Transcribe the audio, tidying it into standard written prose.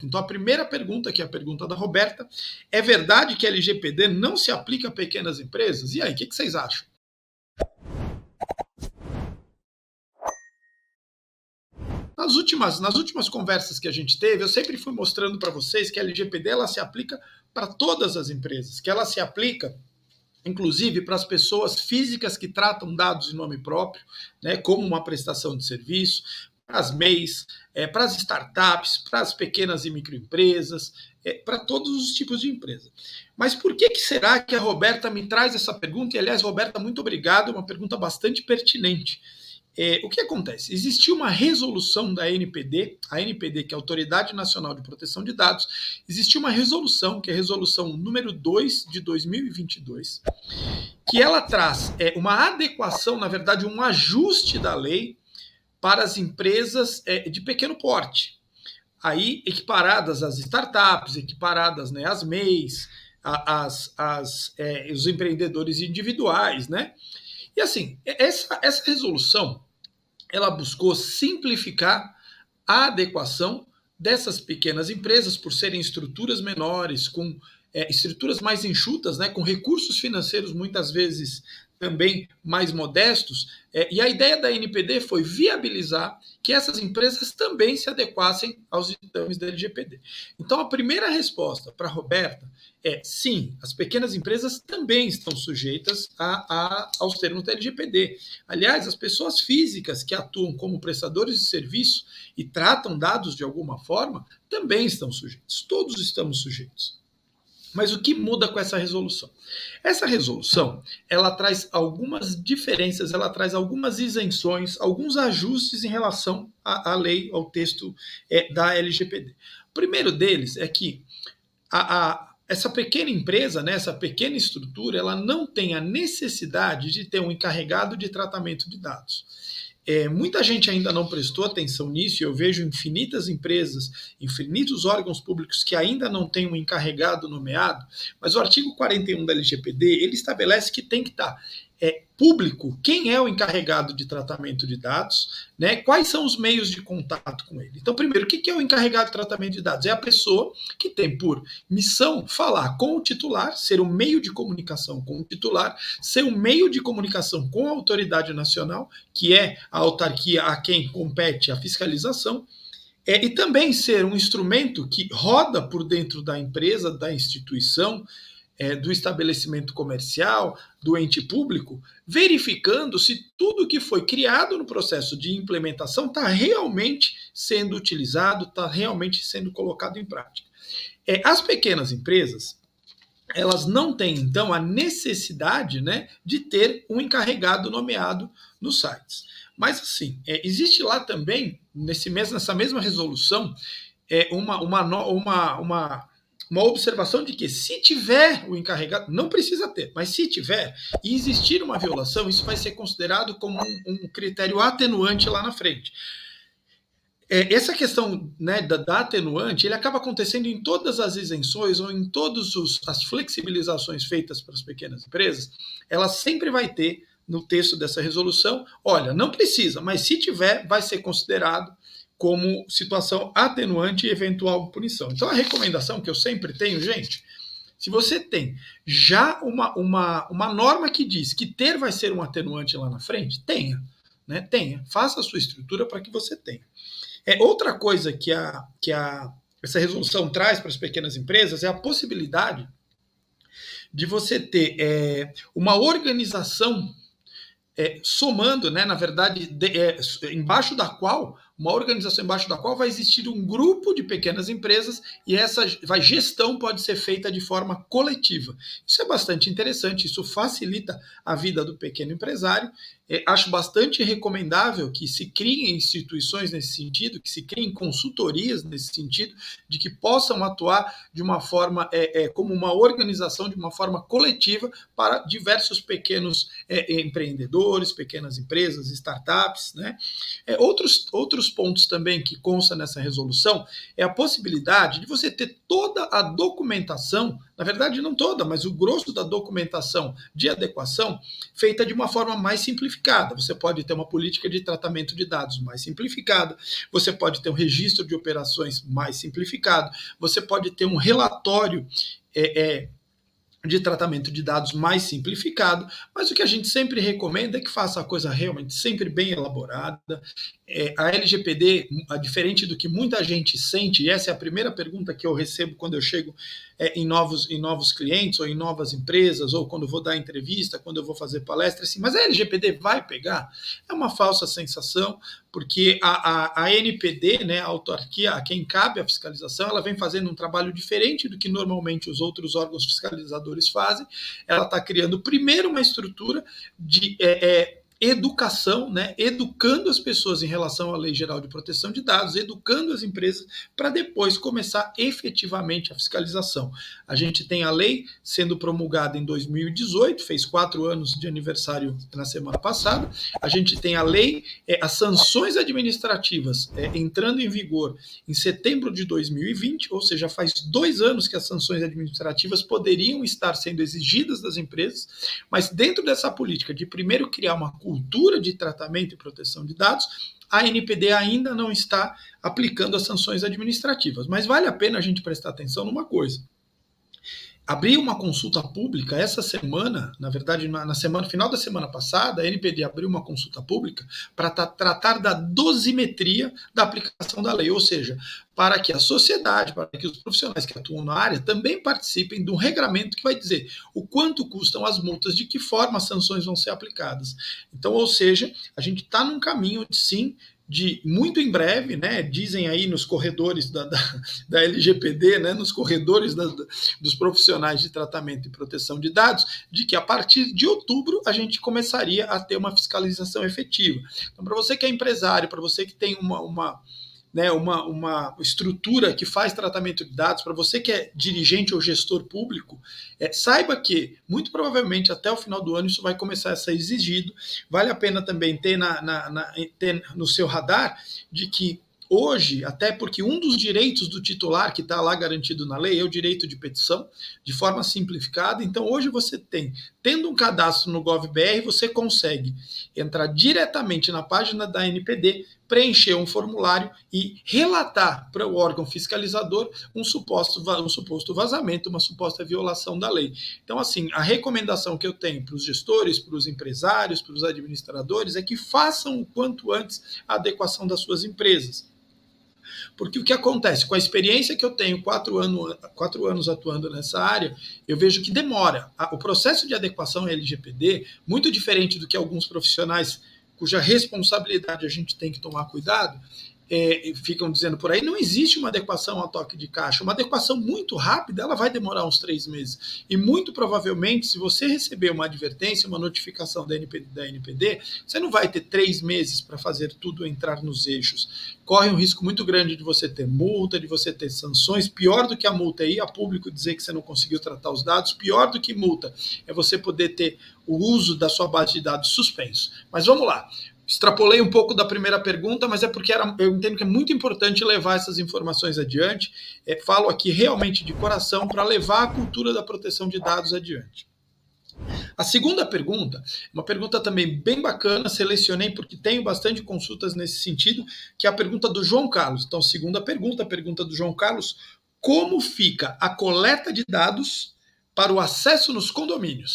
Então, a primeira pergunta, que é a pergunta da Roberta, é verdade que a LGPD não se aplica a pequenas empresas? E aí, o que vocês acham? Nas últimas conversas que a gente teve, eu sempre fui mostrando para vocês que a LGPD ela se aplica para todas as empresas, que ela se aplica inclusive para as pessoas físicas que tratam dados em nome próprio, né, como uma prestação de serviço, para as MEIs, para as startups, para as pequenas e microempresas, para todos os tipos de empresa. Mas por que será que a Roberta me traz essa pergunta? E, aliás, Roberta, muito obrigado, é uma pergunta bastante pertinente. O que acontece? Existiu uma resolução da ANPD, a ANPD, que é a Autoridade Nacional de Proteção de Dados, existiu uma resolução, que é a resolução número 2 de 2022, que ela traz uma adequação, na verdade, um ajuste da lei para as empresas de pequeno porte. Aí, equiparadas às startups, equiparadas, né, às MEIs, os empreendedores individuais, né? E assim, essa resolução, ela buscou simplificar a adequação dessas pequenas empresas por serem estruturas menores, com estruturas mais enxutas, né, com recursos financeiros muitas vezes também mais modestos, e a ideia da NPD foi viabilizar que essas empresas também se adequassem aos ditames da LGPD. Então, a primeira resposta para a Roberta é sim, as pequenas empresas também estão sujeitas aos termos da LGPD. Aliás, as pessoas físicas que atuam como prestadores de serviço e tratam dados de alguma forma também estão sujeitos. Todos estamos sujeitos. Mas o que muda com essa resolução? Essa resolução, ela traz algumas diferenças, ela traz algumas isenções, alguns ajustes em relação à lei, ao texto da LGPD. O primeiro deles é que essa pequena empresa, né, essa pequena estrutura, ela não tem a necessidade de ter um encarregado de tratamento de dados. Muita gente ainda não prestou atenção nisso, e eu vejo infinitas empresas, infinitos órgãos públicos que ainda não têm um encarregado nomeado, mas o artigo 41 da LGPD, ele estabelece que tem que estar público quem é o encarregado de tratamento de dados, né, quais são os meios de contato com ele. Então, primeiro, o que é o encarregado de tratamento de dados? É a pessoa que tem por missão falar com o titular, ser o meio de comunicação com o titular, ser o meio de comunicação com a autoridade nacional, que é a autarquia a quem compete a fiscalização, e também ser um instrumento que roda por dentro da empresa, da instituição, do estabelecimento comercial, do ente público, verificando se tudo que foi criado no processo de implementação está realmente sendo utilizado, está realmente sendo colocado em prática. As pequenas empresas, elas não têm, então, a necessidade, né, de ter um encarregado nomeado nos sites. Mas, assim, existe lá também, nessa mesma resolução, uma observação de que se tiver o encarregado, não precisa ter, mas se tiver e existir uma violação, isso vai ser considerado como um critério atenuante lá na frente. Essa questão, né, da atenuante, ele acaba acontecendo em todas as isenções ou em todas as flexibilizações feitas para as pequenas empresas, ela sempre vai ter no texto dessa resolução, olha, não precisa, mas se tiver, vai ser considerado como situação atenuante e eventual punição. Então, a recomendação que eu sempre tenho, gente, se você tem já uma norma que diz que ter vai ser um atenuante lá na frente, tenha. Né? Tenha. Faça a sua estrutura para que você tenha. Outra coisa que essa resolução traz para as pequenas empresas é a possibilidade de você ter uma organização somando, né, na verdade, embaixo da qual, uma organização embaixo da qual vai existir um grupo de pequenas empresas e essa gestão pode ser feita de forma coletiva. Isso é bastante interessante, isso facilita a vida do pequeno empresário. Acho bastante recomendável que se criem instituições nesse sentido, que se criem consultorias nesse sentido, de que possam atuar de uma forma, como uma organização, de uma forma coletiva para diversos pequenos empreendedores, pequenas empresas, startups, né? Outros pontos também que consta nessa resolução é a possibilidade de você ter toda a documentação, na verdade não toda, mas o grosso da documentação de adequação feita de uma forma mais simplificada. Você pode ter uma política de tratamento de dados mais simplificada, você pode ter um registro de operações mais simplificado, você pode ter um relatório de tratamento de dados mais simplificado, mas o que a gente sempre recomenda é que faça a coisa realmente sempre bem elaborada. A LGPD, diferente do que muita gente sente, e essa é a primeira pergunta que eu recebo quando eu chego em novos clientes, ou em novas empresas, ou quando eu vou dar entrevista, quando eu vou fazer palestra, assim, mas a LGPD vai pegar? É uma falsa sensação, porque a NPD, né, a autarquia, a quem cabe a fiscalização, ela vem fazendo um trabalho diferente do que normalmente os outros órgãos fiscalizadores fazem. Ela está criando primeiro uma estrutura de educação, né, educando as pessoas em relação à Lei Geral de Proteção de Dados, educando as empresas para depois começar efetivamente a fiscalização. A gente tem a lei sendo promulgada em 2018, fez 4 anos de aniversário na semana passada. A gente tem a lei, as sanções administrativas entrando em vigor em setembro de 2020, ou seja, faz 2 anos que as sanções administrativas poderiam estar sendo exigidas das empresas, mas dentro dessa política de primeiro criar uma cultura de tratamento e proteção de dados, a NPD ainda não está aplicando as sanções administrativas. Mas vale a pena a gente prestar atenção numa coisa. Abriu uma consulta pública essa semana, na verdade, final da semana passada, a NPD abriu uma consulta pública para tratar da dosimetria da aplicação da lei, ou seja, para que a sociedade, para que os profissionais que atuam na área também participem de um regramento que vai dizer o quanto custam as multas, de que forma as sanções vão ser aplicadas. Então, ou seja, a gente está num caminho de sim, de muito em breve, né, dizem aí nos corredores da LGPD, né, nos corredores dos profissionais de tratamento e proteção de dados, de que a partir de outubro a gente começaria a ter uma fiscalização efetiva. Então, para você que é empresário, para você que tem uma estrutura que faz tratamento de dados, para você que é dirigente ou gestor público, saiba que, muito provavelmente, até o final do ano, isso vai começar a ser exigido. Vale a pena também ter, ter no seu radar de que hoje, até porque um dos direitos do titular que está lá garantido na lei é o direito de petição, de forma simplificada. Então, hoje você tendo um cadastro no GovBR, você consegue entrar diretamente na página da NPD, preencher um formulário e relatar para o órgão fiscalizador um suposto vazamento, uma suposta violação da lei. Então, assim, a recomendação que eu tenho para os gestores, para os empresários, para os administradores, é que façam o quanto antes a adequação das suas empresas. Porque o que acontece? Com a experiência que eu tenho, 4 anos atuando nessa área, eu vejo que demora. O processo de adequação à LGPD, muito diferente do que alguns profissionais cuja responsabilidade a gente tem que tomar cuidado, ficam dizendo por aí, não existe uma adequação ao toque de caixa. Uma adequação muito rápida, ela vai demorar uns 3 meses. E muito provavelmente, se você receber uma advertência, uma notificação da NPD, você não vai ter 3 meses para fazer tudo entrar nos eixos. Corre um risco muito grande de você ter multa, de você ter sanções. Pior do que a multa é ir a público dizer que você não conseguiu tratar os dados. Pior do que multa é você poder ter o uso da sua base de dados suspenso. Mas vamos lá. Extrapolei um pouco da primeira pergunta, mas é porque eu entendo que é muito importante levar essas informações adiante. Falo aqui realmente de coração para levar a cultura da proteção de dados adiante. A segunda pergunta, uma pergunta também bem bacana, selecionei porque tenho bastante consultas nesse sentido, que é a pergunta do João Carlos. Então, segunda pergunta, a pergunta do João Carlos: como fica a coleta de dados para o acesso nos condomínios?